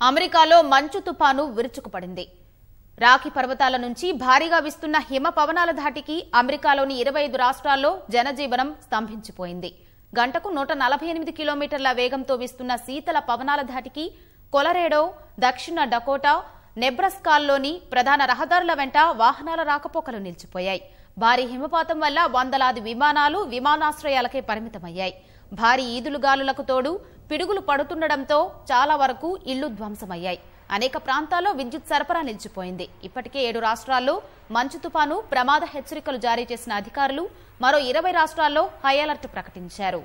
అమెరికాలో మంచు తుపాను విరుచుకుపడింది. రాఖీ పర్వతాల నుంచి భారీగా వీస్తున్న హిమ పవనాల ధాటికి అమెరికాలోని 25 రాష్ట్రాల్లో జనజీవనం స్తంభించిపోయింది. గంటకు 148 కిలోమీటర్ల వేగంతో వీస్తున్న శీతల పవనాల ధాటికి కొలరేడో, దక్షిణ డకోటా, నెబ్రాస్కాల్లోని ప్రధాన రహదారుల వెంట వాహనాల రాకపోకలు నిలిచిపోయాయి. భారీ హిమపాతం వల్ల వందలాది విమానాలు విమానాశ్రయాలకే పరిమితమయ్యాయి. భారీ ఈదులుగాలులకు తోడు పిడుగులు పడుతుండటంతో చాలా వరకు ఇళ్లు ధ్వంసమయ్యాయి. అనేక ప్రాంతాల్లో విద్యుత్ సరఫరా నిలిచిపోయింది. ఇప్పటికే 7 రాష్ట్రాల్లో మంచు తుపాను ప్రమాద హెచ్చరికలు జారీ చేసిన అధికారులు మరో 20 రాష్ట్రాల్లో హై అలర్ట్ ప్రకటించారు.